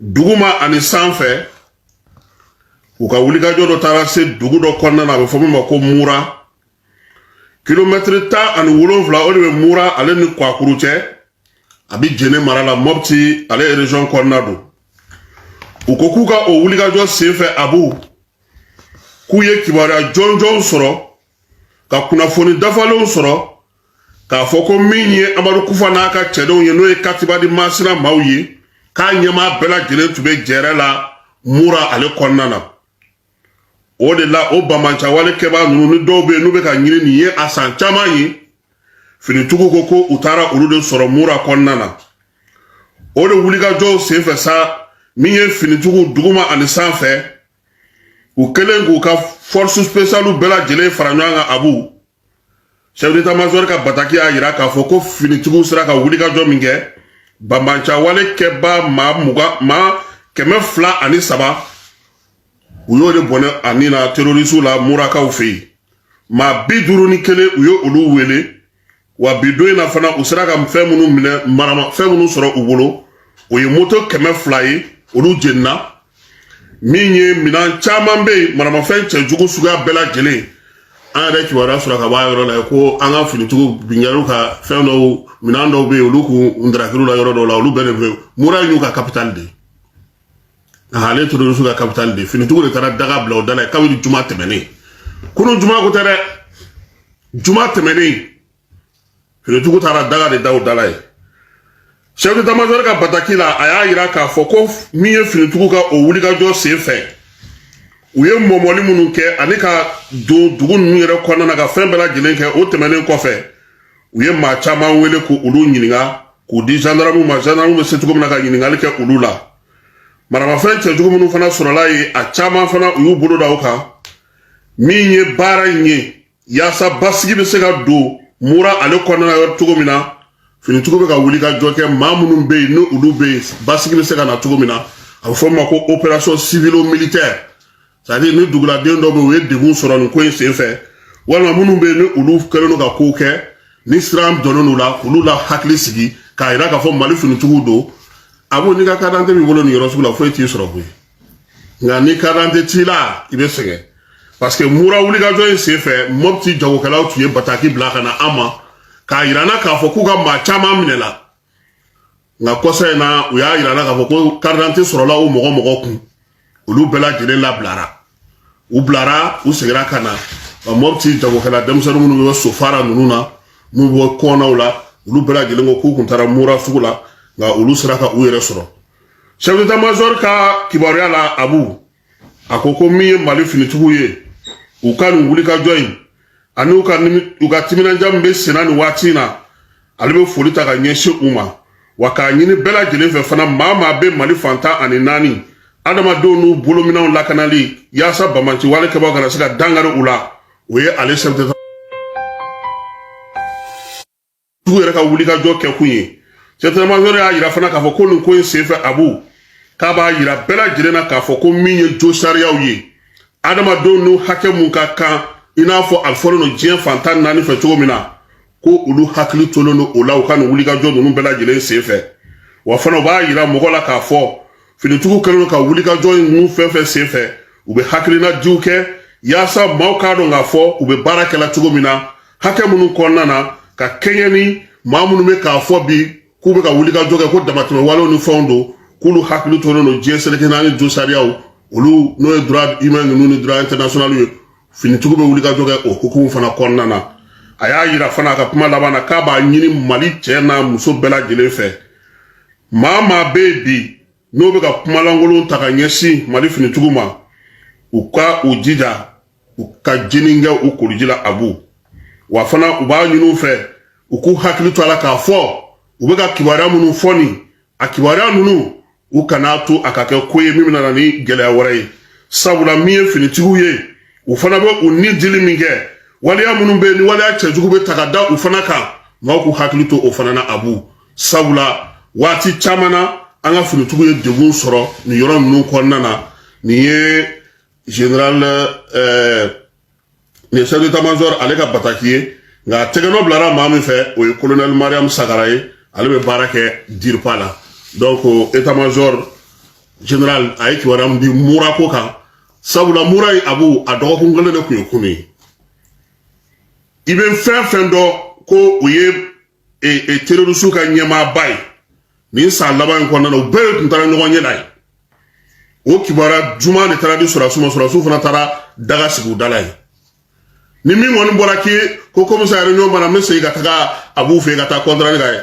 duguma ani sanfɛ u ka wulikajɔ dɔ taara se dugu dɔ kɔnɔna na a bɛ fɔ min ma ko mura kilomètre 17 o de bɛ mura ale ni kwakuru cɛ a bɛ jɛnɛ mara la Mopti ale région kɔnɔna don u ko k'u ka o wulikajɔ senfɛ Abu k'u ye kibaruya jɔnjɔn sɔrɔ ka kunnafoni dafalenw sɔrɔ k'a fɔ ko min ye Amadu Kufa n'a ka cɛdenw ye n'o ye Katiba di Masina maaw ye k'a ɲɛmaa bɛɛ lajɛlen tun bɛ jɛrɛ la mura ale kɔnɔna na o de la o bamancawale kɛbaa ninnu ni dɔw bɛ yen n'u bɛ ka ɲini nin ye a san caman ye finitigiw ko ko u taara olu de sɔrɔ mura kɔnɔna na o de wulikajɔw senfɛ sa min ye finitigiw duguma ani sanfɛ u kɛlen k'u ka force spéciale bɛɛ lajɛlen fara ɲɔgɔn kan Abu chef d'état-major ka bataki y'a jira k'a fɔ ko finitigiw sera ka wulikajɔ min kɛ bamancawale kɛbaa maa 203 u y'o de bɔnɛ a ni na terroriste la murakaw fɛ yen maa 51 u ye olu wele wa bi don in na fana u sera ka fɛn minnu minɛ fɛn minnu sɔrɔ u bolo o ye moto 200 ye olu jenina min ye minɛn caman bɛ yen maramafɛn cɛjugu suguya bɛɛ lajɛlen an yɛrɛ kibaruya sɔrɔ ka bɔ a yɔrɔ la ko an ka finitigiw bingɛliw ka fɛn dɔw minɛn dɔw bɛ yen olu k'u ndarakiriw la yɔrɔ dɔw la olu bɛɛ de bɛ mura y'u ka capitale de ale terroriste ka capitale de finitigiw de taara daga bila o da la kabini juma tɛmɛnen kunun juma ko tɛ dɛ juma tɛmɛnen finitigiw taara daga de da o da la ye chef d'état-major ka bataki la a y'a jira k'a fɔ ko min ye finitigiw ka o wulikajɔ senfɛ u ye mɔmɔli minnu kɛ ani ka don dugu ninnu yɛrɛ kɔnɔna na ka fɛn bɛɛ lajɛlen kɛ o tɛmɛnen kɔfɛ u ye maa caman wele k'olu ɲininka k'u di gendarme ma gendarme bɛ se cogo min na ka ɲininkali kɛ olu la maramafɛn cɛjugu minnu fana sɔrɔla ye a caman fana u y'u bolo da o kan min ye baara in ye yaasa basigi bɛ se ka don mura ale kɔnɔna na yɔrɔ cogo min na finitigiw bɛ ka wulikajɔ kɛ maa minnu bɛ yen ni olu bɛ yen basigi bɛ se ka na cogo min na a bɛ fɔ o ma ko opération civilo-militaire c'est-à-dire ni duguladen dɔw bɛ yen u ye degun sɔrɔ nin ko in senfɛ walima minnu bɛ yen ni olu kɛlen don ka kow kɛ ni sira dɔnnen don la k'olu la hakili sigi k'a jira k'a fɔ Mali finitigiw don Abu n'i ka carte d'identité b'i bolo nin yɔrɔ sugu la foyi t'i sɔrɔ koyi nka ni carte d'identité t'i la i bɛ sɛgɛn parce que mura wulikajɔ in senfɛ Mopti jagokɛlaw tun ye bataki bila ka na an ma k'a jira n na k'a fɔ k'u ka maa caman minɛ la nka kɔsa in na u y'a jira n na k'a fɔ ko carte d'identité sɔrɔla o mɔgɔ kun olu bɛɛ lajɛlen labilara u bilara u seginna ka na wa Mopti jagokɛla denmisɛnnin minnu bɛ sofara ninnu na minnu bɛ kɔnɔnaw la olu bɛɛ lajɛlen ko k'u kun taara mura sugu la nka olu sera ka u yɛrɛ sɔrɔ chef d'état-major ka kibaruya la Abu a ko min ye Mali finitigiw ye u ka nin wulikajɔ in ani u ka timinanja min bɛ senna nin waati in na ale bɛ foli ta ka ɲɛsin u ma wa k'a ɲini bɛɛ lajɛlen fɛ fana maa bɛ Mali fantan ani 4 adamadenw n'u bolominɛw lakanali yaasa bamanciwale kɛbaaw kana se ka dankari u la o ye ale chef d'état yɛrɛ ka wulikajɔ kɛ kun ye chef d'état-major y'a jira fana k'a fɔ ko nin ko in senfɛ Abu k'a b'a jira bɛɛ lajɛlen na k'a fɔ ko min ye jo sariyaw ye adamadenw n'u hakɛ mun ka kan i n'a fɔ a fɔlen don diɲɛ fantan 4 fɛ cogo min na ko olu hakili tolen don o la u ka nin wulikajɔ ninnu bɛɛ lajɛlen senfɛ wa fana u b'a jira mɔgɔ la k'a fɔ finitigiw kɛlen don ka wulikajɔ ninnu fɛn fɛn senfɛ u bɛ hakilina diw kɛ yaasa maaw k'a dɔn k'a fɔ u bɛ baara kɛla cogo min na hakɛ minnu kɔnɔna na ka kɛɲɛ ni maa minnu bɛ k'a fɔ bi k'u bɛ ka wulikajɔ kɛ ko damatɛmɛ walew ni fɛnw don k'olu hakili tolen don diɲɛ seleke naani jo sariyaw olu n'o ye droit humain ninnu ni droit international ye finitigiw bɛ wulikajɔ kɛ o hukumu fana kɔnɔna na a y'a jira fana a ka kuma laban na k'a b'a ɲini Mali cɛ n'a muso bɛɛ lajɛlen fɛ maa bɛ yen bi n'o bɛ ka kuma lankolon ta ka ɲɛsin Mali finitigiw ma u ka u jija u ka jinin kɛ u koliji la Abu wa fana u b'a ɲini u fɛ u k'u hakili to a la k'a fɔ u bɛ ka kibaruya minnu fɔ nin a kibaruya ninnu u kana to a ka kɛ ko ye min bɛ na ni gɛlɛya wɛrɛ ye sabula min ye finitigiw ye u fana bɛ u ni dili min kɛ waleya minnu bɛ yen ni waleya cɛjugu bɛ ta ka da u fana kan maaw k'u hakili to o fana na Abu sabula waati caman na an ka finitigiw ye degun sɔrɔ nin yɔrɔ ninnu kɔnɔna na nin ye général nin chef d'état-major ale ka bataki ye nka tɛgɛnɔ bilara maa min fɛ o ye colonel Mariam Sagara ye ale bɛ baara kɛ DIRPA la donc état-major général a ye kibaruya min di mura ko kan sabula mura ye abu a dɔgɔkun kelen de kun ye kunu ye i bɛ fɛn fɛn dɔn ko o ye terroriste ka ɲɛmaaba ye nin san laban in kɔnɔna na u bɛɛ de tun taara ɲɔgɔn ɲɛ na ye o kibaruya juma de taara di sɔrɔsiw ma sɔrɔsiw fana taara daga sigi u da la ye ni min kɔni bɔra k'i ko commissaire réunion bana n bɛ segin ka taga abu fɛ yen ka taa contrat ka ye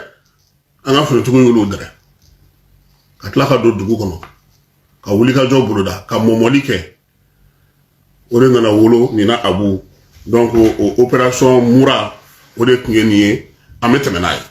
an ka finitigiw y'olu dɛrɛ ka tila ka don dugu kɔnɔ ka wulikajɔ boloda ka mɔmɔli kɛ o de nana wolo nin na abu donc o opération mura o de tun ye nin ye an bɛ tɛmɛ n'a ye